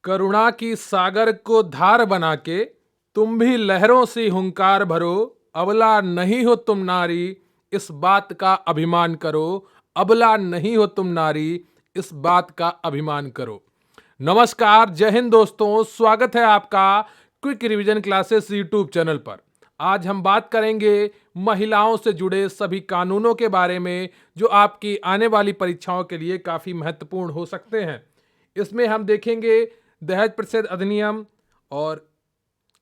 करुणा की सागर को धार बना के तुम भी लहरों से हुंकार भरो। अबला नहीं हो तुम नारी, इस बात का अभिमान करो। अबला नहीं हो तुम नारी, इस बात का अभिमान करो। नमस्कार, जय हिंद दोस्तों, स्वागत है आपका quick revision classes YouTube channel पर। आज हम बात करेंगे महिलाओं से जुड़े सभी कानूनों के बारे में जो आपकी आने वाली परीक्षाओं के लिए काफ़ी महत्वपूर्ण हो सकते हैं। इसमें हम देखेंगे दहेज प्रतिषेध अधिनियम, और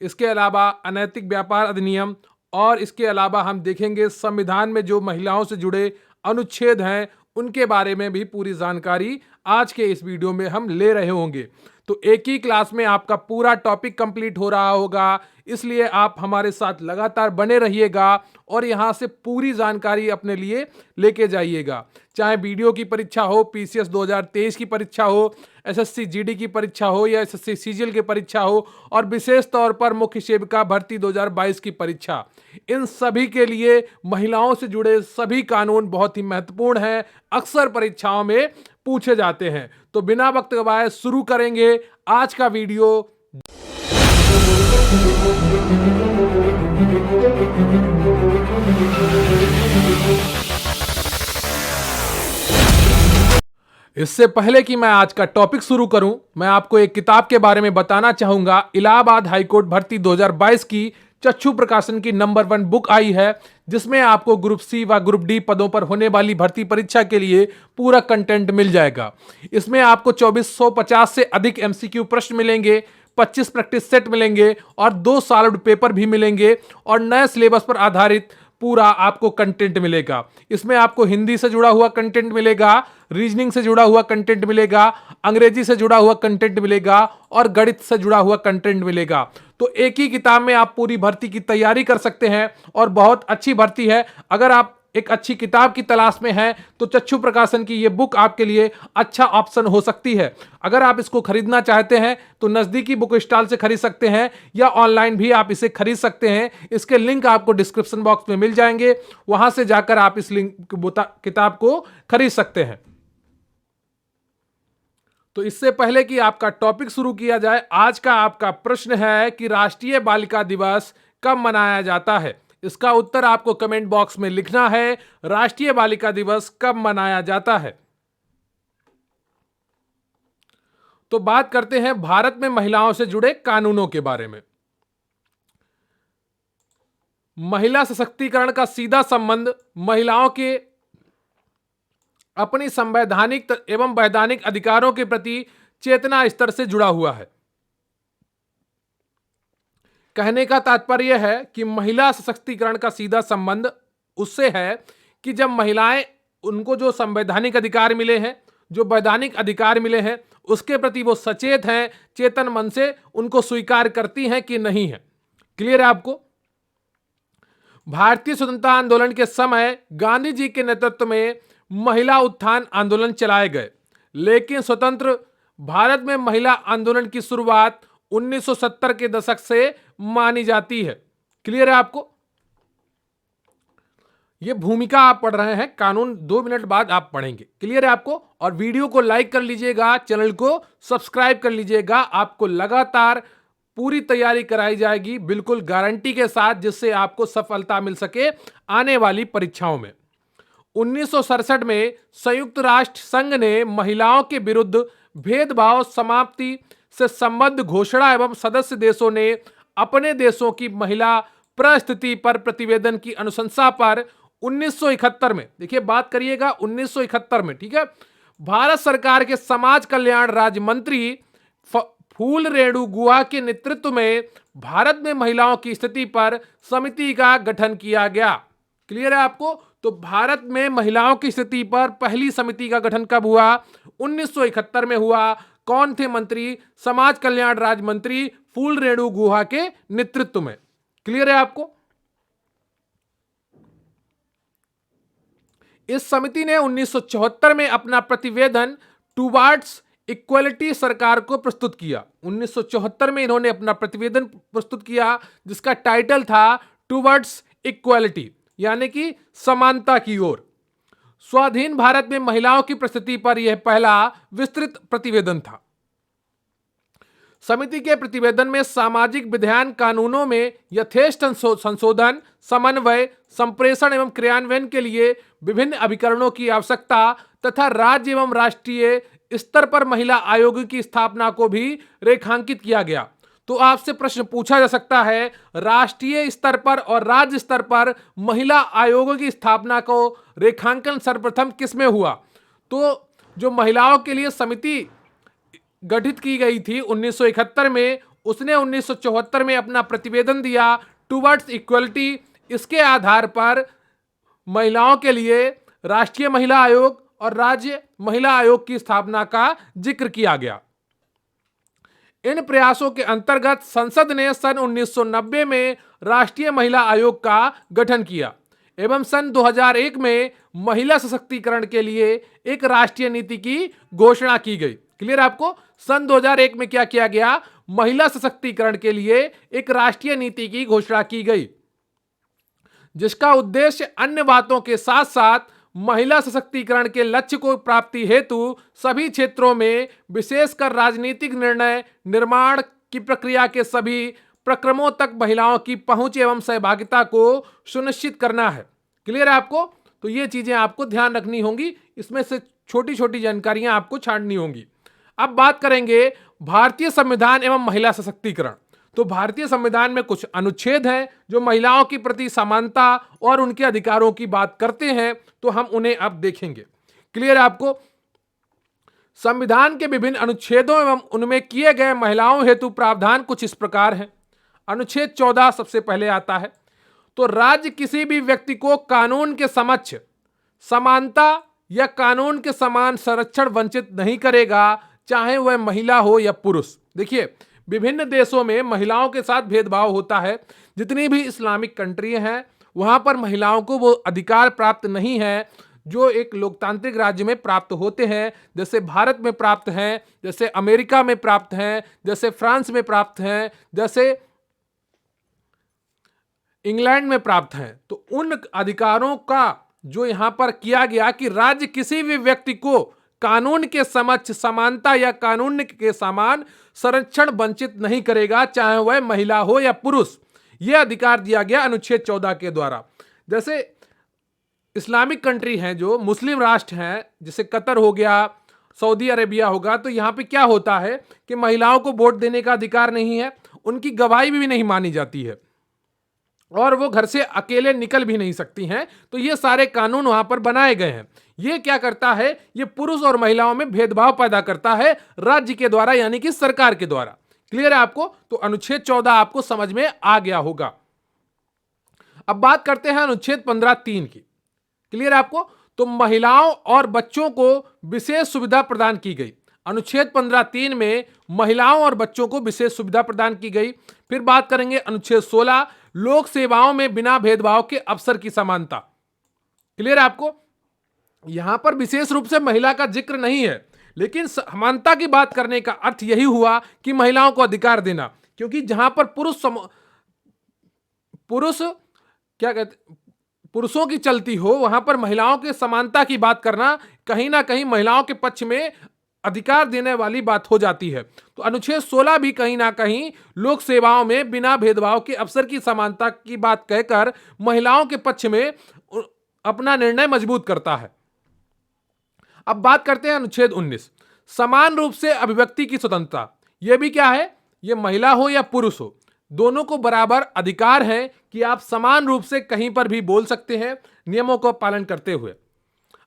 इसके अलावा अनैतिक व्यापार अधिनियम, और इसके अलावा हम देखेंगे संविधान में जो महिलाओं से जुड़े अनुच्छेद हैं उनके बारे में भी पूरी जानकारी आज के इस वीडियो में हम ले रहे होंगे। तो एक ही क्लास में आपका पूरा टॉपिक कंप्लीट हो रहा होगा, इसलिए आप हमारे साथ लगातार बने रहिएगा और यहाँ से पूरी जानकारी अपने लिए लेके जाइएगा। चाहे वीडियो की परीक्षा हो, पीसीएस 2023 की परीक्षा हो, एसएससी जीडी की परीक्षा हो या एसएससी सीजीएल की परीक्षा हो, और विशेष तौर पर मुख्य सेविका भर्ती 2022 की परीक्षा, इन सभी के लिए महिलाओं से जुड़े सभी कानून बहुत ही महत्वपूर्ण हैं, अक्सर परीक्षाओं में पूछे जाते हैं। तो बिना वक्त गवाए शुरू करेंगे आज का वीडियो। इससे पहले कि मैं आज का टॉपिक शुरू करूं, मैं आपको एक किताब के बारे में बताना चाहूंगा। इलाहाबाद हाईकोर्ट भर्ती 2022 की चक्षु प्रकाशन की नंबर 1 बुक आई है, जिसमें आपको ग्रुप सी व ग्रुप डी पदों पर होने वाली भर्ती परीक्षा के लिए पूरा कंटेंट मिल जाएगा। इसमें आपको 2450 से अधिक एमसीक्यू प्रश्न मिलेंगे, 25 प्रैक्टिस सेट मिलेंगे और 2 सॉल्व्ड पेपर भी मिलेंगे, और नए सिलेबस पर आधारित पूरा आपको कंटेंट मिलेगा। इसमें आपको हिंदी से जुड़ा हुआ कंटेंट मिलेगा, रीजनिंग से जुड़ा हुआ कंटेंट मिलेगा, अंग्रेजी से जुड़ा हुआ कंटेंट मिलेगा और गणित से जुड़ा हुआ कंटेंट मिलेगा। तो एक ही किताब में आप पूरी भर्ती की तैयारी कर सकते हैं और बहुत अच्छी भर्ती है। अगर आप एक अच्छी किताब की तलाश में हैं तो चक्षु प्रकाशन की ये बुक आपके लिए अच्छा ऑप्शन हो सकती है। अगर आप इसको खरीदना चाहते हैं तो नज़दीकी बुक स्टॉल से खरीद सकते हैं या ऑनलाइन भी आप इसे खरीद सकते हैं। इसके लिंक आपको डिस्क्रिप्शन बॉक्स में मिल जाएंगे, वहां से जाकर आप इस किताब को खरीद सकते हैं। तो इससे पहले कि आपका टॉपिक शुरू किया जाए, आज का आपका प्रश्न है कि राष्ट्रीय बालिका दिवस कब मनाया जाता है। इसका उत्तर आपको कमेंट बॉक्स में लिखना है। राष्ट्रीय बालिका दिवस कब मनाया जाता है? तो बात करते हैं भारत में महिलाओं से जुड़े कानूनों के बारे में। महिला सशक्तिकरण का सीधा संबंध महिलाओं के अपनी संवैधानिक एवं वैधानिक अधिकारों के प्रति चेतना स्तर से जुड़ा हुआ है। कहने का तात्पर्य है कि महिला सशक्तिकरण का सीधा संबंध उससे है कि जब महिलाएं, उनको जो संवैधानिक अधिकार मिले हैं, जो वैधानिक अधिकार मिले हैं, उसके प्रति वो सचेत हैं, चेतन मन से उनको स्वीकार करती हैं कि नहीं है। क्लियर है आपको? भारतीय स्वतंत्रता आंदोलन के समय गांधी जी के नेतृत्व में महिला उत्थान आंदोलन चलाए गए, लेकिन स्वतंत्र भारत में महिला आंदोलन की शुरुआत 1970 के दशक से मानी जाती है। क्लियर है आपको? ये भूमिका आप पढ़ रहे हैं, कानून 2 मिनट बाद आप पढ़ेंगे। क्लियर है आपको? और वीडियो को लाइक कर लीजिएगा, चैनल को सब्सक्राइब कर लीजिएगा। आपको लगातार पूरी तैयारी कराई जाएगी, बिल्कुल गारंटी के साथ, जिससे आपको सफलता मिल सके आने वाली परीक्षाओं में। 1967 में संयुक्त राष्ट्र संघ ने महिलाओं के विरुद्ध भेदभाव समाप्ति से संबद्ध घोषणा एवं सदस्य देशों ने अपने देशों की महिला परिस्थिति पर प्रतिवेदन की अनुशंसा पर 1971 में, देखिए बात करिएगा 1971 में, ठीक है, भारत सरकार के समाज कल्याण राज्य मंत्री फूल रेणु गुहा के नेतृत्व में भारत में महिलाओं की स्थिति पर समिति का गठन किया गया। क्लियर है आपको? तो भारत में महिलाओं की स्थिति पर पहली समिति का गठन कब हुआ? 1971 में हुआ। कौन थे मंत्री? समाज कल्याण राज्य मंत्री फूल रेणु गुहा के नेतृत्व में। क्लियर है आपको? इस समिति ने 1974 में अपना प्रतिवेदन टुवार्ड्स इक्वलिटी सरकार को प्रस्तुत किया। 1974 में इन्होंने अपना प्रतिवेदन प्रस्तुत किया, जिसका टाइटल था टुवार्ड्स इक्वलिटी, यानी कि समानता की ओर। स्वाधीन भारत में महिलाओं की परिस्थिति पर यह पहला विस्तृत प्रतिवेदन था। समिति के प्रतिवेदन में सामाजिक विधायन कानूनों में यथेष्ट संशोधन, समन्वय, संप्रेषण एवं क्रियान्वयन के लिए विभिन्न अभिकरणों की आवश्यकता तथा राज्य एवं राष्ट्रीय स्तर पर महिला आयोग की स्थापना को भी रेखांकित किया गया। तो आपसे प्रश्न पूछा जा सकता है, राष्ट्रीय स्तर पर और राज्य स्तर पर महिला आयोगों की स्थापना को रेखांकन सर्वप्रथम किसमें हुआ? तो जो महिलाओं के लिए समिति गठित की गई थी 1971 में, उसने 1974 में अपना प्रतिवेदन दिया टुवर्ड्स इक्वलिटी। इसके आधार पर महिलाओं के लिए राष्ट्रीय महिला आयोग और राज्य महिला आयोग की स्थापना का जिक्र किया गया। इन प्रयासों के अंतर्गत संसद ने सन 1990 में राष्ट्रीय महिला आयोग का गठन किया एवं सन 2001 में महिला सशक्तिकरण के लिए एक राष्ट्रीय नीति की घोषणा की गई। क्लियर आपको? सन 2001 में क्या किया गया? महिला सशक्तिकरण के लिए एक राष्ट्रीय नीति की घोषणा की गई, जिसका उद्देश्य अन्य बातों के साथ साथ महिला सशक्तिकरण के लक्ष्य को प्राप्ति हेतु सभी क्षेत्रों में, विशेषकर राजनीतिक निर्णय निर्माण की प्रक्रिया के सभी प्रक्रमों तक महिलाओं की पहुंच एवं सहभागिता को सुनिश्चित करना है। क्लियर है आपको? तो ये चीजें आपको ध्यान रखनी होंगी, इसमें से छोटी छोटी जानकारियां आपको छांटनी होंगी। अब बात करेंगे भारतीय संविधान एवं महिला सशक्तिकरण। तो भारतीय संविधान में कुछ अनुच्छेद हैं जो महिलाओं के प्रति समानता और उनके अधिकारों की बात करते हैं, तो हम उन्हें अब देखेंगे। क्लियर है आपको? संविधान के विभिन्न अनुच्छेदों एवं उनमें किए गए महिलाओं हेतु प्रावधान कुछ इस प्रकार हैं। अनुच्छेद 14 सबसे पहले आता है। तो राज्य किसी भी व्यक्ति को कानून के समक्ष समानता या कानून के समान संरक्षण वंचित नहीं करेगा, चाहे वह महिला हो या पुरुष। देखिए, विभिन्न देशों में महिलाओं के साथ भेदभाव होता है। जितनी भी इस्लामिक कंट्री हैं वहां पर महिलाओं को वो अधिकार प्राप्त नहीं है जो एक लोकतांत्रिक राज्य में प्राप्त होते हैं, जैसे भारत में प्राप्त हैं, जैसे अमेरिका में प्राप्त हैं, जैसे फ्रांस में प्राप्त हैं, जैसे इंग्लैंड में प्राप्त हैं। तो उन अधिकारों का जो यहां पर किया गया कि राज्य किसी भी व्यक्ति को कानून के समक्ष समानता या कानून के समान संरक्षण वंचित नहीं करेगा, चाहे वह महिला हो या पुरुष। यह अधिकार दिया गया अनुच्छेद 14 के द्वारा। जैसे इस्लामिक कंट्री हैं, जो मुस्लिम राष्ट्र हैं, जैसे कतर हो गया, सऊदी अरेबिया होगा, तो यहां पे क्या होता है कि महिलाओं को वोट देने का अधिकार नहीं है, उनकी गवाही भी नहीं मानी जाती है और वो घर से अकेले निकल भी नहीं सकती हैं। तो ये सारे कानून वहां पर बनाए गए हैं। ये क्या करता है? ये पुरुष और महिलाओं में भेदभाव पैदा करता है राज्य के द्वारा, यानी कि सरकार के द्वारा। क्लियर है आपको? तो अनुच्छेद 14 आपको समझ में आ गया होगा। अब बात करते हैं अनुच्छेद 15(3) की। क्लियर है आपको? तो महिलाओं और बच्चों को विशेष सुविधा प्रदान की गई। अनुच्छेद 15(3) में महिलाओं और बच्चों को विशेष सुविधा प्रदान की गई। फिर बात करेंगे अनुच्छेद 16, लोक सेवाओं में बिना भेदभाव के अवसर की समानता। क्लियर है आपको? यहां पर विशेष रूप से महिला का जिक्र नहीं है, लेकिन समानता की बात करने का अर्थ यही हुआ कि महिलाओं को अधिकार देना, क्योंकि जहां पर पुरुषों की चलती हो, वहां पर महिलाओं के समानता की बात करना कहीं ना कहीं महिलाओं के पक्ष में अधिकार देने वाली बात हो जाती है। तो अनुच्छेद 16 भी कहीं ना कहीं लोक सेवाओं में बिना भेदभाव के अवसर की समानता की बात कहकर महिलाओं के पक्ष में अपना निर्णय मजबूत करता है। अब बात करते हैं अनुच्छेद 19, समान रूप से अभिव्यक्ति की स्वतंत्रता। यह भी क्या है? यह महिला हो या पुरुष हो, दोनों को बराबर अधिकार है कि आप समान रूप से कहीं पर भी बोल सकते हैं, नियमों का पालन करते हुए।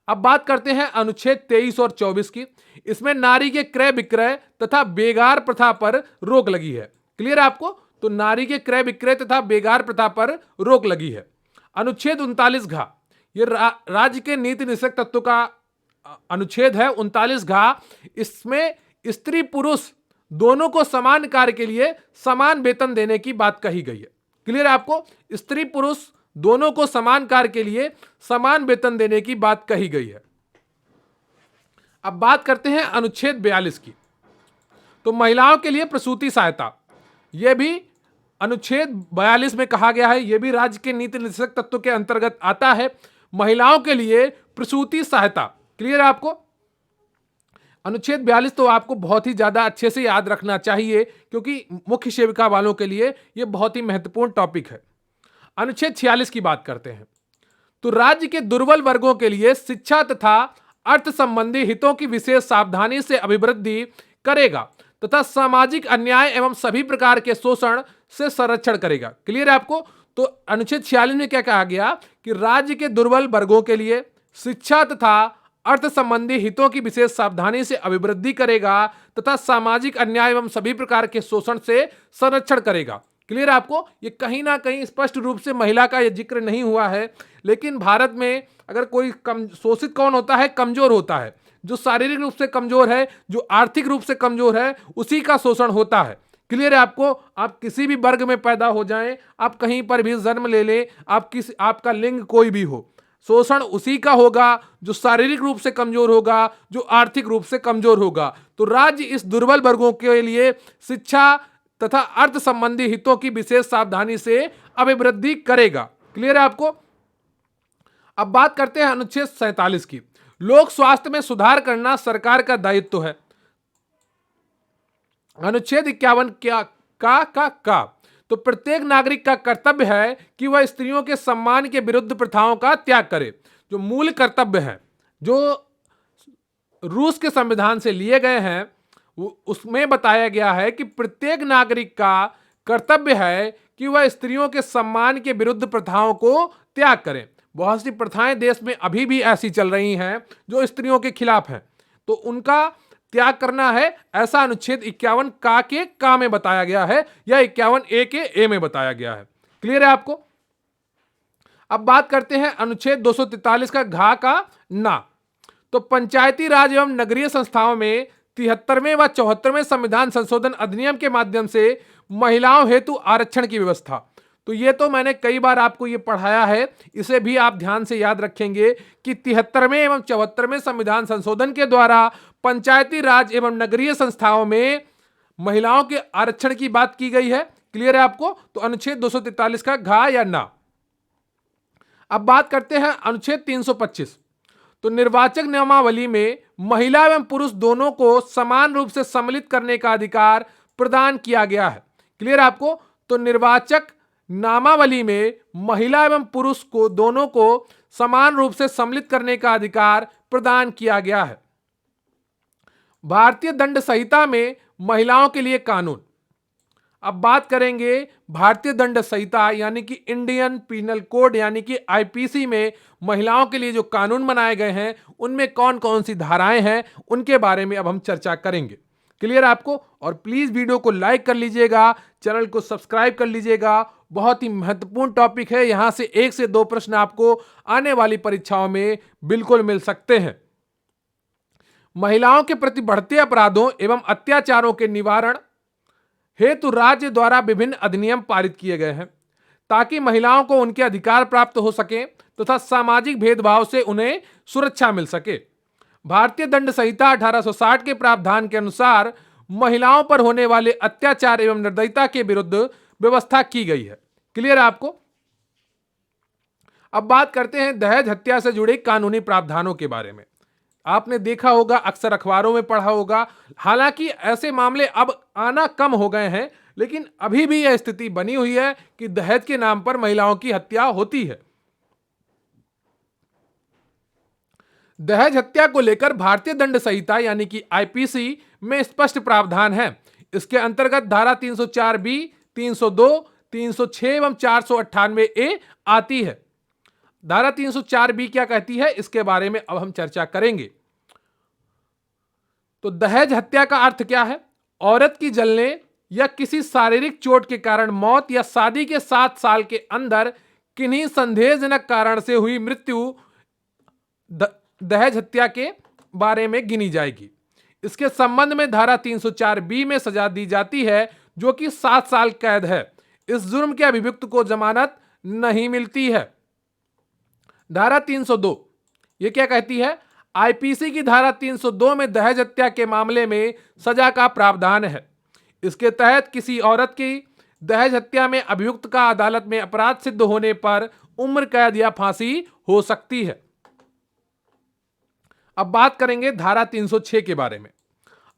अब बात करते हैं अनुच्छेद 23 और 24 की। इसमें नारी के क्रय विक्रय तथा बेगार प्रथा पर रोक लगी है। क्लियर है आपको? तो नारी के क्रय विक्रय तथा बेगार प्रथा पर रोक लगी है। अनुच्छेद 39 घ, ये राज्य के नीति निषेध तत्व का अनुच्छेद है 39 घ। इसमें स्त्री पुरुष दोनों को समान कार्य के लिए समान वेतन देने की बात कही गई है। क्लियर है आपको? स्त्री पुरुष दोनों को समान कार्य के लिए समान वेतन देने की बात कही गई है। अब बात करते हैं अनुच्छेद 42 की। तो महिलाओं के लिए प्रसूति सहायता, यह भी अनुच्छेद 42 में कहा गया है। यह भी राज्य के नीति निषेध तत्व के अंतर्गत आता है। महिलाओं के लिए प्रसूति सहायता, क्लियर है आपको? अनुच्छेद 42 तो आपको बहुत ही ज्यादा अच्छे से याद रखना चाहिए, क्योंकि मुख्य सेविका वालों के लिए यह बहुत ही महत्वपूर्ण टॉपिक है। अनुच्छेद 46 की बात करते हैं। तो राज्य के दुर्बल वर्गों के लिए शिक्षा तथा अर्थ संबंधी हितों की विशेष सावधानी से अभिवृद्धि करेगा तथा सामाजिक अन्याय एवं सभी प्रकार के शोषण से संरक्षण करेगा। क्लियर है आपको? तो अनुच्छेद 46 में क्या कहा गया कि राज्य के दुर्बल वर्गों के लिए शिक्षा तथा अर्थ संबंधी हितों की विशेष सावधानी से अभिवृद्धि करेगा तथा सामाजिक अन्याय एवं सभी प्रकार के शोषण से संरक्षण करेगा। क्लियर है आपको? ये कहीं ना कहीं स्पष्ट रूप से महिला का यह जिक्र नहीं हुआ है, लेकिन भारत में अगर कोई शोषित कौन होता है? कमजोर होता है। जो शारीरिक रूप से कमजोर है, जो आर्थिक रूप से कमजोर है, उसी का शोषण होता है। क्लियर है आपको? आप किसी भी वर्ग में पैदा हो जाएं, आप कहीं पर भी जन्म ले लें, आपका लिंग कोई भी हो, शोषण उसी का होगा जो शारीरिक रूप से कमजोर होगा, जो आर्थिक रूप से कमजोर होगा। तो राज्य इस दुर्बल वर्गों के लिए शिक्षा तथा अर्थ संबंधी हितों की विशेष सावधानी से अभिवृद्धि करेगा। क्लियर है आपको? अब बात करते हैं अनुच्छेद 47 की। लोक स्वास्थ्य में सुधार करना सरकार का दायित्व है। अनुच्छेद 51 का तो प्रत्येक नागरिक का कर्तव्य है कि वह स्त्रियों के सम्मान के विरुद्ध प्रथाओं का त्याग करे। जो मूल कर्तव्य है, जो रूस के संविधान से लिए गए हैं, उसमें बताया गया है कि प्रत्येक नागरिक का कर्तव्य है कि वह स्त्रियों के सम्मान के विरुद्ध प्रथाओं को त्याग करें। बहुत सी प्रथाएं देश में अभी भी ऐसी चल रही हैं जो स्त्रियों के खिलाफ हैं, तो उनका त्याग करना है, ऐसा अनुच्छेद 51 का में बताया गया है, या 51 के ए में बताया गया है। क्लियर है आपको? अब बात करते हैं अनुच्छेद 243 का ना। तो पंचायती राज एवं नगरीय संस्थाओं में 73वें व 74वें संविधान संशोधन अधिनियम के माध्यम से महिलाओं हेतु आरक्षण की व्यवस्था। तो ये तो मैंने कई बार आपको ये पढ़ाया है, इसे भी आप ध्यान से याद रखेंगे कि 73वें एवं 74वें संविधान संशोधन के द्वारा पंचायती राज एवं नगरीय संस्थाओं में महिलाओं के आरक्षण की बात की गई है। क्लियर है आपको? तो अनुच्छेद 243 का या ना। अब बात करते हैं अनुच्छेद 325। तो निर्वाचक नियमावली में महिला एवं पुरुष दोनों को समान रूप से सम्मिलित करने का अधिकार प्रदान किया गया है। क्लियर है आपको? तो निर्वाचक नामावली में महिला एवं पुरुष को दोनों को समान रूप से सम्मिलित करने का अधिकार प्रदान किया गया है। भारतीय दंड संहिता में महिलाओं के लिए कानून। अब बात करेंगे भारतीय दंड संहिता यानी कि इंडियन पीनल कोड यानी कि आईपीसी में महिलाओं के लिए जो कानून बनाए गए हैं, उनमें कौन कौन सी धाराएं हैं, उनके बारे में अब हम चर्चा करेंगे। क्लियर आपको? और प्लीज वीडियो को लाइक कर लीजिएगा, चैनल को सब्सक्राइब कर लीजिएगा। बहुत ही महत्वपूर्ण टॉपिक है, यहां से 1 से 2 प्रश्न आपको आने वाली परीक्षाओं में बिल्कुल मिल सकते हैं। महिलाओं के प्रति बढ़ते अपराधों एवं अत्याचारों के निवारण हेतु राज्य द्वारा विभिन्न अधिनियम पारित किए गए हैं, ताकि महिलाओं को उनके अधिकार प्राप्त हो सके तथा सामाजिक भेदभाव से उन्हें सुरक्षा मिल सके। भारतीय दंड संहिता 1860 के प्रावधान के अनुसार महिलाओं पर होने वाले अत्याचार एवं निर्दयता के विरुद्ध व्यवस्था की गई है। क्लियर है आपको? अब बात करते हैं दहेज हत्या से जुड़े कानूनी प्रावधानों के बारे में। आपने देखा होगा, अक्सर अखबारों में पढ़ा होगा, हालांकि ऐसे मामले अब आना कम हो गए हैं, लेकिन अभी भी यह स्थिति बनी हुई है कि दहेज के नाम पर महिलाओं की हत्या होती है। दहेज हत्या को लेकर भारतीय दंड संहिता यानी कि आईपीसी में स्पष्ट प्रावधान है। इसके अंतर्गत धारा 304 बी, 302, 306 एवं 498 ए आती है। धारा 304 बी क्या कहती है, इसके बारे में अब हम चर्चा करेंगे। तो दहेज हत्या का अर्थ क्या है? औरत की जलने या किसी शारीरिक चोट के कारण मौत या शादी के 7 साल के अंदर किन्हीं संदेहजनक कारण से हुई मृत्यु दहेज हत्या के बारे में गिनी जाएगी। इसके संबंध में धारा 304 बी में सजा दी जाती है, जो कि 7 साल कैद है। इस जुर्म के अभियुक्त को जमानत नहीं मिलती है। धारा 302 ये क्या कहती है? आईपीसी की धारा 302 में दहेज हत्या के मामले में सजा का प्रावधान है। इसके तहत किसी औरत की दहेज हत्या में अभियुक्त का अदालत में अपराध सिद्ध होने पर उम्र कैद या फांसी हो सकती है। अब बात करेंगे धारा 306 के बारे में।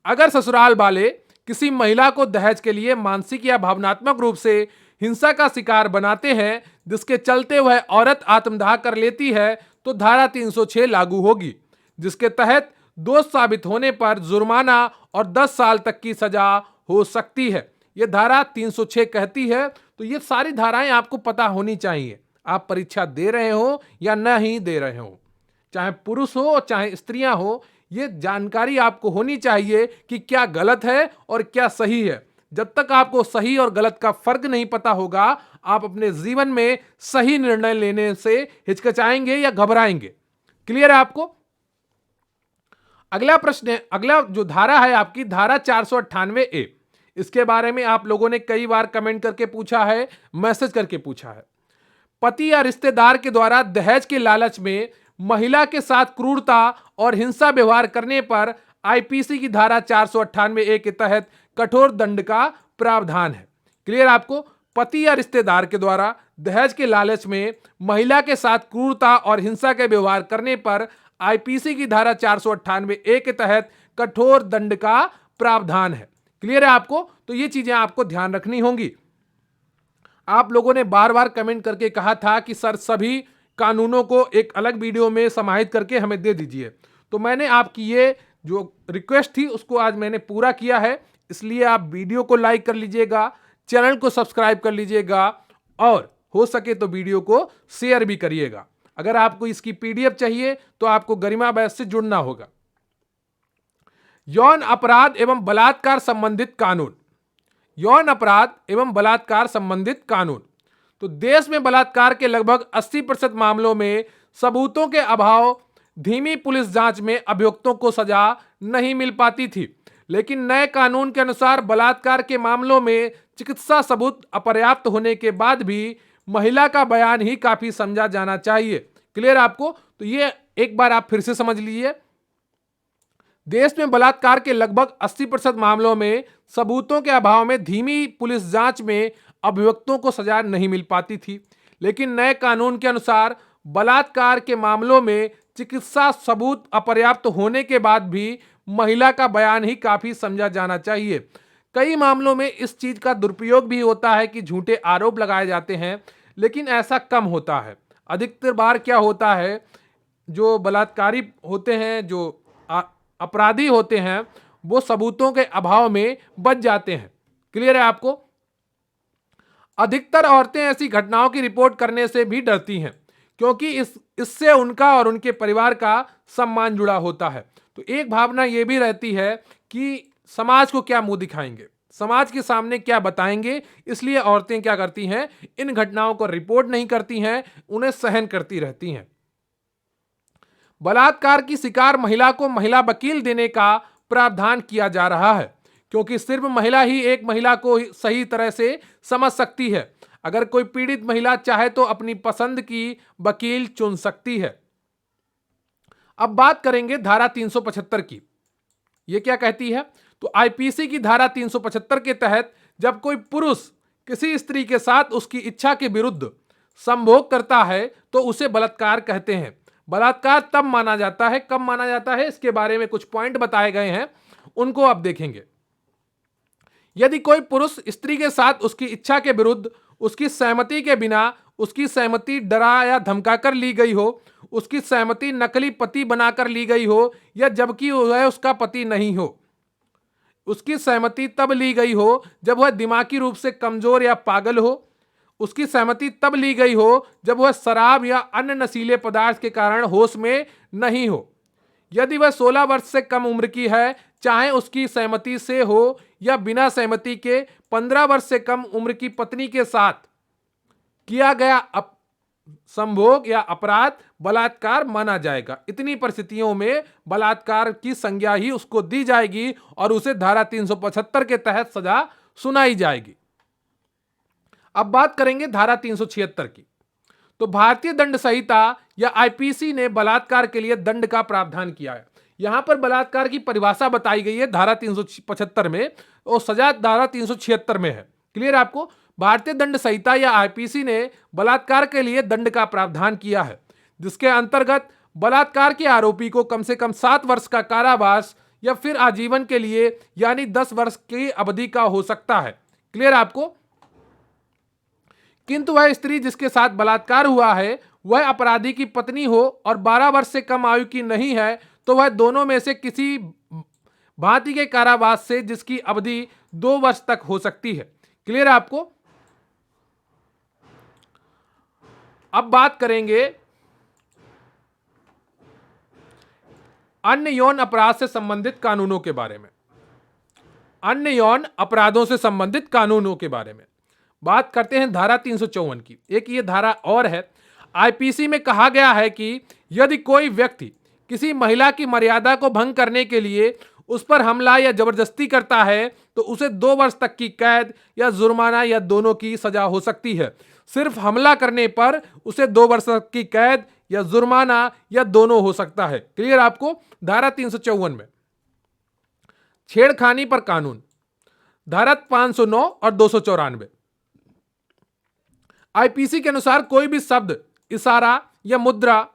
अगर ससुराल वाले किसी महिला को दहेज के लिए मानसिक या भावनात्मक रूप से हिंसा का शिकार बनाते हैं, जिसके चलते वह औरत आत्मदाह कर लेती है, तो धारा 306 लागू होगी, जिसके तहत दोष साबित होने पर जुर्माना और 10 साल तक की सजा हो सकती है। यह धारा 306 कहती है। तो ये सारी धाराएं आपको पता होनी चाहिए, आप परीक्षा दे रहे हो या नहीं दे रहे हो, चाहे पुरुष हो चाहे स्त्रियां हो, ये जानकारी आपको होनी चाहिए कि क्या गलत है और क्या सही है। जब तक आपको सही और गलत का फर्क नहीं पता होगा, आप अपने जीवन में सही निर्णय लेने से हिचकिचाएंगे या घबराएंगे। क्लियर है आपको? अगला प्रश्न है, अगला जो धारा है आपकी धारा 498A। इसके बारे में आप लोगों ने कई बार कमेंट करके पूछा है, मैसेज करके पूछा है। पति या रिश्तेदार के द्वारा दहेज के लालच में महिला के साथ क्रूरता और हिंसा व्यवहार करने पर आईपीसी की धारा 498A के तहत कठोर दंड का प्रावधान है। क्लियर आपको? पति या रिश्तेदार के द्वारा दहेज के लालच में महिला के साथ क्रूरता और हिंसा के व्यवहार करने पर आईपीसी की धारा 498A के तहत कठोर दंड का प्रावधान है। क्लियर है आपको? तो ये चीजें आपको ध्यान रखनी होंगी। आप लोगों ने बार बार कमेंट करके कहा था कि सर सभी कानूनों को एक अलग वीडियो में समाहित करके हमें दे दीजिए, तो मैंने आपकी ये जो रिक्वेस्ट थी उसको आज मैंने पूरा किया है। इसलिए आप वीडियो को लाइक कर लीजिएगा, चैनल को सब्सक्राइब कर लीजिएगा और हो सके तो वीडियो को शेयर भी करिएगा। अगर आपको इसकी पीडीएफ चाहिए तो आपको गरिमा बैच से जुड़ना होगा। यौन अपराध एवं बलात्कार संबंधित कानून। यौन अपराध एवं बलात्कार संबंधित कानून। तो देश में बलात्कार के लगभग 80% मामलों में सबूतों के अभाव धीमी पुलिस जांच में अभियुक्तों को सजा नहीं मिल पाती थी, लेकिन नए कानून के अनुसार बलात्कार के मामलों में चिकित्सा सबूत अपर्याप्त होने के बाद भी महिला का बयान ही काफी समझा जाना चाहिए। क्लियर आपको? तो ये एक बार आप फिर से समझ लीजिए। देश में बलात्कार के लगभग 80% मामलों में सबूतों के अभाव में धीमी पुलिस जांच में अभियुक्तों को सजा नहीं मिल पाती थी, लेकिन नए कानून के अनुसार बलात्कार के मामलों में चिकित्सा सबूत अपर्याप्त होने के बाद भी महिला का बयान ही काफी समझा जाना चाहिए। कई मामलों में इस चीज का दुरुपयोग भी होता है कि झूठे आरोप लगाए जाते हैं, लेकिन ऐसा कम होता है। अधिकतर बार क्या होता है, जो बलात्कारी होते हैं, जो अपराधी होते हैं, वो सबूतों के अभाव में बच जाते हैं। क्लियर है आपको? अधिकतर औरतें ऐसी घटनाओं की रिपोर्ट करने से भी डरती हैं, क्योंकि इससे उनका और उनके परिवार का सम्मान जुड़ा होता है। तो एक भावना ये भी रहती है कि समाज को क्या मुंह दिखाएंगे, समाज के सामने क्या बताएंगे, इसलिए औरतें क्या करती हैं, इन घटनाओं को रिपोर्ट नहीं करती हैं, उन्हें सहन करती रहती हैं। बलात्कार की शिकार महिला को महिला वकील देने का प्रावधान किया जा रहा है, क्योंकि सिर्फ महिला ही एक महिला को सही तरह से समझ सकती है। अगर कोई पीड़ित महिला चाहे तो अपनी पसंद की वकील चुन सकती है। अब बात करेंगे धारा 375 की। यह क्या कहती है? तो आईपीसी की धारा 375 के तहत जब कोई पुरुष किसी स्त्री के साथ उसकी इच्छा के विरुद्ध संभोग करता है तो उसे बलात्कार कहते हैं। बलात्कार तब माना जाता है, कब माना जाता है, इसके बारे में कुछ पॉइंट बताए गए हैं, उनको आप देखेंगे। यदि कोई पुरुष स्त्री के साथ उसकी इच्छा के विरुद्ध उसकी सहमति के बिना, उसकी सहमति डरा या धमकाकर ली गई हो, उसकी सहमति नकली पति बनाकर ली गई हो, या जबकि वह उसका पति नहीं हो, उसकी सहमति तब ली गई हो जब वह दिमागी रूप से कमजोर या पागल हो, उसकी सहमति तब ली गई हो जब वह शराब या अन्य नशीले पदार्थ के कारण होश में नहीं हो, यदि वह 16 वर्ष से कम उम्र की है, चाहे उसकी सहमति से हो या बिना सहमति के 15 वर्ष से कम उम्र की पत्नी के साथ किया गया संभोग या अपराध बलात्कार माना जाएगा। इतनी परिस्थितियों में बलात्कार की संज्ञा ही उसको दी जाएगी और उसे धारा 375 के तहत सजा सुनाई जाएगी। अब बात करेंगे धारा 376 की। तो भारतीय दंड संहिता या आईपीसी ने बलात्कार के लिए दंड का प्रावधान किया है। यहां पर बलात्कार की परिभाषा बताई गई है धारा 375 में और सजा धारा 376 में है। क्लियर आपको? भारतीय दंड संहिता या आईपीसी ने बलात्कार के लिए दंड का प्रावधान किया है, जिसके अंतर्गत बलात्कार के आरोपी को कम से कम 7 वर्ष का कारावास या फिर आजीवन के लिए यानी 10 वर्ष की अवधि का हो सकता है। क्लियर आपको? किंतु वह स्त्री जिसके साथ बलात्कार हुआ है वह अपराधी की पत्नी हो और 12 वर्ष से कम आयु की नहीं है तो वह दोनों में से किसी भांति के कारावास से जिसकी अवधि 2 वर्ष तक हो सकती है। क्लियर आपको? अब बात करेंगे अन्य यौन अपराध से संबंधित कानूनों के बारे में। अन्य यौन अपराधों से संबंधित कानूनों के बारे में बात करते हैं धारा 354 की। एक ये धारा और है, आईपीसी में कहा गया है कि यदि कोई व्यक्ति किसी महिला की मर्यादा को भंग करने के लिए उस पर हमला या जबरदस्ती करता है तो उसे 2 वर्ष तक की कैद या जुर्माना या दोनों की सजा हो सकती है। सिर्फ हमला करने पर उसे 2 वर्ष तक की कैद या जुर्माना या दोनों हो सकता है। क्लियर आपको? धारा 354 में छेड़खानी पर कानून, धारा 509 और 294। आईपीसी के अनुसार कोई भी शब्द, इशारा या मुद्रा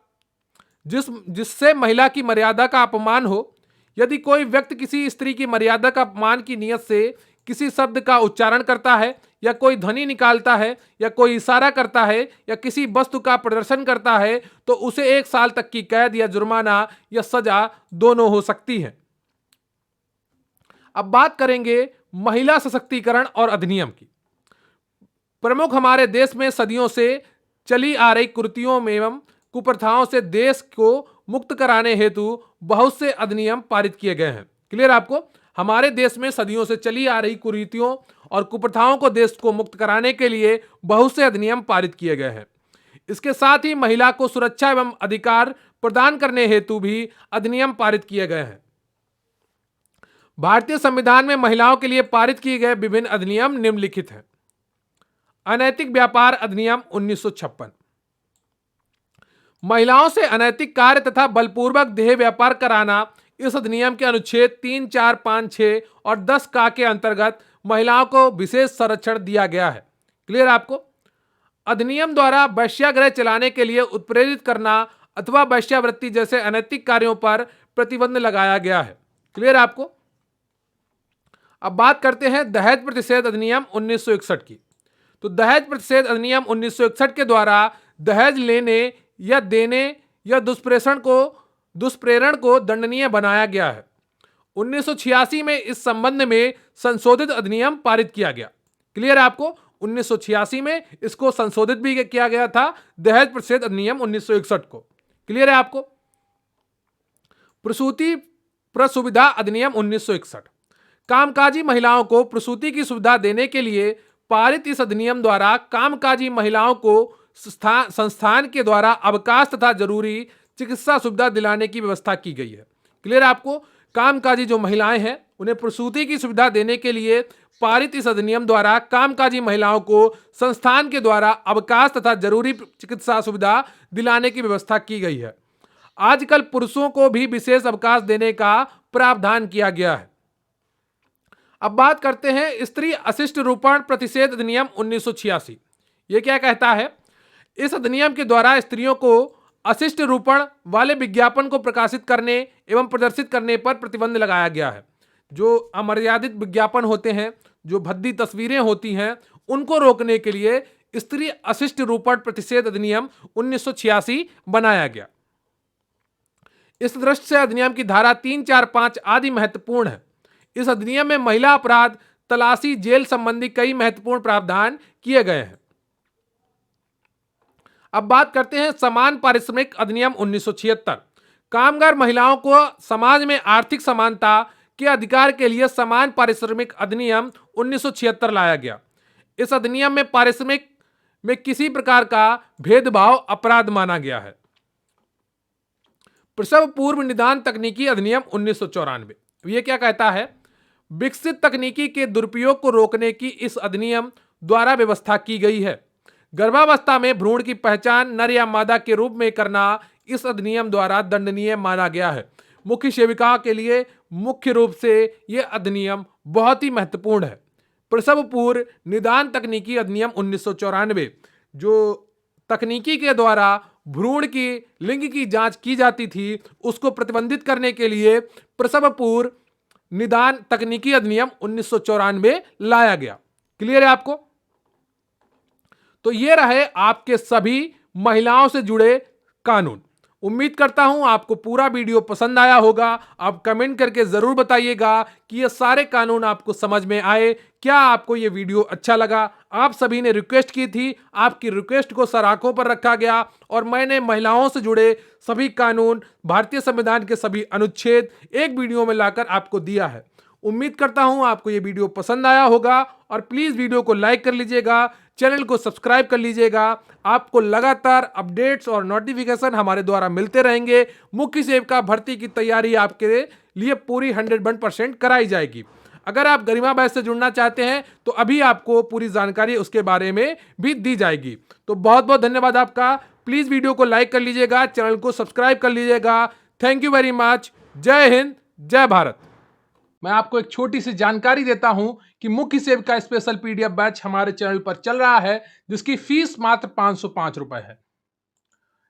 जिससे महिला की मर्यादा का अपमान हो, यदि कोई व्यक्ति किसी स्त्री की मर्यादा का अपमान की नीयत से किसी शब्द का उच्चारण करता है या कोई ध्वनि निकालता है या कोई इशारा करता है या किसी वस्तु का प्रदर्शन करता है तो उसे 1 साल तक की कैद या जुर्माना या सजा दोनों हो सकती है। अब बात करेंगे महिला सशक्तिकरण और अधिनियम की। प्रमुख हमारे देश में सदियों से चली आ रही कुरीतियों एवं कुप्रथाओं से देश को मुक्त कराने हेतु बहुत से अधिनियम पारित किए गए हैं। क्लियर आपको? हमारे देश में सदियों से चली आ रही कुरीतियों और कुप्रथाओं को देश को मुक्त कराने के लिए बहुत से अधिनियम पारित किए गए हैं। इसके साथ ही महिला को सुरक्षा एवं अधिकार प्रदान करने हेतु भी अधिनियम पारित किए गए हैं। भारतीय संविधान में महिलाओं के लिए पारित किए गए विभिन्न अधिनियम निम्नलिखित हैं। अनैतिक व्यापार अधिनियम 1956, महिलाओं से अनैतिक कार्य तथा बलपूर्वक देह व्यापार कराना। इस अधिनियम के अनुच्छेद 3, 4, 5, 6 और 10 का के अंतर्गत महिलाओं को विशेष संरक्षण दिया गया है। क्लियर आपको? अधिनियम द्वारा वेश्यागृह चलाने के लिए उत्प्रेरित करना अथवा वेश्यावृत्ति जैसे अनैतिक कार्यों पर प्रतिबंध लगाया गया है। क्लियर आपको? अब बात करते हैं दहेज प्रतिषेध अधिनियम 1961 की। तो दहेज प्रतिषेध अधिनियम 1961 के द्वारा दहेज लेने या देने या दुष्प्रेरण को दंडनीय बनाया गया है। 1986 में इस संबंध में संशोधित अधिनियम पारित किया गया। क्लियर आपको? 1986 में इसको संशोधित भी किया गया था, दहेज प्रतिषेध अधिनियम 1961 को। क्लियर है आपको? प्रसूति प्रसुविधा अधिनियम 1961, कामकाजी महिलाओं को प्रसूति की सुविधा देने के लिए पारित इस अधिनियम द्वारा कामकाजी महिलाओं को संस्थान के द्वारा अवकाश तथा जरूरी चिकित्सा सुविधा दिलाने की व्यवस्था की गई है। क्लियर आपको? कामकाजी जो महिलाएं हैं उन्हें प्रसूति की सुविधा देने के लिए पारित इस अधिनियम द्वारा कामकाजी महिलाओं को संस्थान के द्वारा अवकाश तथा जरूरी चिकित्सा सुविधा दिलाने की व्यवस्था की गई है। आजकल पुरुषों को भी विशेष अवकाश देने का प्रावधान किया गया है। अब बात करते हैं स्त्री अशिष्ट रूपण प्रतिषेध अधिनियम 1986। ये क्या कहता है? इस अधिनियम के द्वारा स्त्रियों को अशिष्ट रूपण वाले विज्ञापन को प्रकाशित करने एवं प्रदर्शित करने पर प्रतिबंध लगाया गया है। जो अमर्यादित विज्ञापन होते हैं, जो भद्दी तस्वीरें होती हैं, उनको रोकने के लिए स्त्री अशिष्ट रूपण प्रतिषेध अधिनियम 1986 बनाया गया। इस दृष्टि से अधिनियम की धारा 3, 4, 5 आदि महत्वपूर्ण है। इस अधिनियम में महिला अपराध, तलाशी, जेल संबंधी कई महत्वपूर्ण प्रावधान किए गए हैं। अब बात करते हैं समान पारिश्रमिक अधिनियम 1976। कामगार महिलाओं को समाज में आर्थिक समानता के अधिकार के लिए समान पारिश्रमिक अधिनियम 1976 लाया गया। इस अधिनियम में पारिश्रमिक में किसी प्रकार का भेदभाव अपराध माना गया है। प्रसव पूर्व निदान तकनीकी अधिनियम 1994, ये क्या कहता है? विकसित तकनीकी के दुरुपयोग को रोकने की इस अधिनियम द्वारा व्यवस्था की गई है। गर्भावस्था में भ्रूण की पहचान नर या मादा के रूप में करना इस अधिनियम द्वारा दंडनीय माना गया है। मुख्य सेविकाओं के लिए मुख्य रूप से यह अधिनियम बहुत ही महत्वपूर्ण है। प्रसव पूर्व निदान तकनीकी अधिनियम 1994 जो तकनीकी के द्वारा भ्रूण की लिंग की जांच की जाती थी, उसको प्रतिबंधित करने के लिए प्रसव पूर्व निदान तकनीकी अधिनियम 1994 लाया गया। क्लियर है आपको? तो ये रहे आपके सभी महिलाओं से जुड़े कानून। उम्मीद करता हूं आपको पूरा वीडियो पसंद आया होगा। आप कमेंट करके जरूर बताइएगा कि ये सारे कानून आपको समझ में आए, क्या आपको ये वीडियो अच्छा लगा। आप सभी ने रिक्वेस्ट की थी, आपकी रिक्वेस्ट को सर आंखों पर रखा गया और मैंने महिलाओं से जुड़े सभी कानून, भारतीय संविधान के सभी अनुच्छेद एक वीडियो में लाकर आपको दिया है। उम्मीद करता हूं आपको ये वीडियो पसंद आया होगा और प्लीज वीडियो को लाइक कर लीजिएगा, चैनल को सब्सक्राइब कर लीजिएगा। आपको लगातार अपडेट्स और नोटिफिकेशन हमारे द्वारा मिलते रहेंगे। मुख्य सेवका भर्ती की तैयारी आपके लिए पूरी 101% कराई जाएगी। अगर आप गरिमा बैच से जुड़ना चाहते हैं तो अभी आपको पूरी जानकारी उसके बारे में भी दी जाएगी। तो बहुत बहुत धन्यवाद आपका। प्लीज वीडियो को लाइक कर लीजिएगा, चैनल को सब्सक्राइब कर लीजिएगा। Thank you very much. जय हिंद, जय भारत। मैं आपको एक छोटी सी जानकारी देता हूं कि मुख्य सेवका स्पेशल पीडीएफ बैच हमारे चैनल पर चल रहा है, जिसकी फीस मात्र 505 रुपए है।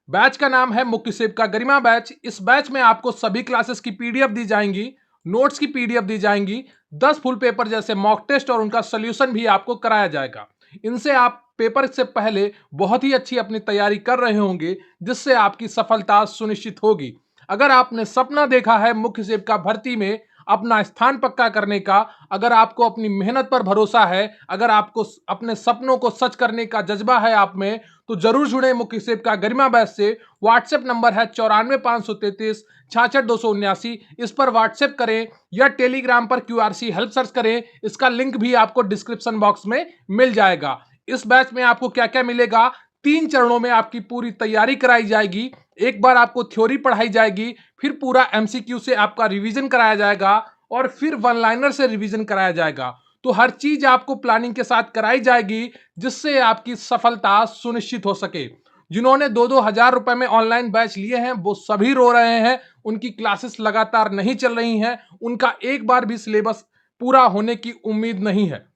बैच का नाम है मुख्य सेवका गरिमा बैच। इस बैच में आपको सभी क्लासेस की पीडीएफ दी जाएंगी, नोट्स की पीडीएफ दी जाएंगी, 10 फुल पेपर जैसे मॉक टेस्ट और उनका सोल्यूशन भी आपको कराया जाएगा। इनसे आप पेपर से पहले बहुत ही अच्छी अपनी तैयारी कर रहे होंगे, जिससे आपकी सफलता सुनिश्चित होगी। अगर आपने सपना देखा है मुख्य सेवका भर्ती में अपना स्थान पक्का करने का, अगर आपको अपनी मेहनत पर भरोसा है, अगर आपको अपने सपनों को सच करने का जज्बा है आप में, तो जरूर जुड़े मुख्य सेवका गरिमा बैच से। व्हाट्सएप नंबर है 94 533 66 279। इस पर व्हाट्सएप करें या टेलीग्राम पर क्यूआरसी हेल्प सर्च करें। इसका लिंक भी आपको डिस्क्रिप्शन बॉक्स में मिल जाएगा। इस बैच में आपको क्या क्या मिलेगा? 3 चरणों में आपकी पूरी तैयारी कराई जाएगी। एक बार आपको थ्योरी पढ़ाई जाएगी, फिर पूरा एमसीक्यू से आपका रिवीजन कराया जाएगा और फिर वन लाइनर से रिवीजन कराया जाएगा। तो हर चीज आपको प्लानिंग के साथ कराई जाएगी, जिससे आपकी सफलता सुनिश्चित हो सके। जिन्होंने 2-2 हजार रुपए में ऑनलाइन बैच लिए हैं वो सभी रो रहे हैं, उनकी क्लासेस लगातार नहीं चल रही हैं, उनका एक बार भी सिलेबस पूरा होने की उम्मीद नहीं है।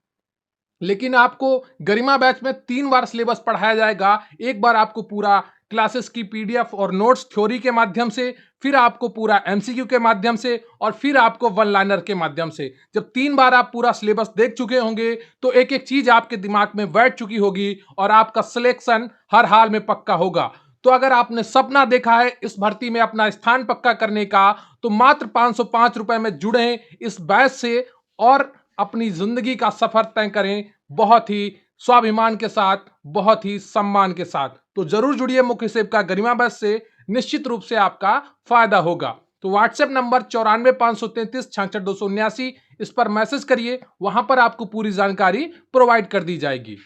लेकिन आपको गरिमा बैच में 3 बार सिलेबस पढ़ाया जाएगा। एक बार आपको पूरा क्लासेस की पीडीएफ और नोट्स थ्योरी के माध्यम से, फिर आपको पूरा एमसीक्यू के माध्यम से और फिर आपको वन लाइनर के माध्यम से। जब 3 बार आप पूरा सिलेबस देख चुके होंगे तो एक एक चीज आपके दिमाग में बैठ चुकी होगी और आपका सिलेक्शन हर हाल में पक्का होगा। तो अगर आपने सपना देखा है इस भर्ती में अपना स्थान पक्का करने का, तो मात्र 505 रुपए में जुड़े इस बैच से और अपनी जिंदगी का सफर तय करें, बहुत ही स्वाभिमान के साथ, बहुत ही सम्मान के साथ। तो जरूर जुड़िए मुख्य सेवका गरिमा बैच से, निश्चित रूप से आपका फायदा होगा। तो व्हाट्सएप नंबर 94 533 66 279, इस पर मैसेज करिए, वहां पर आपको पूरी जानकारी प्रोवाइड कर दी जाएगी।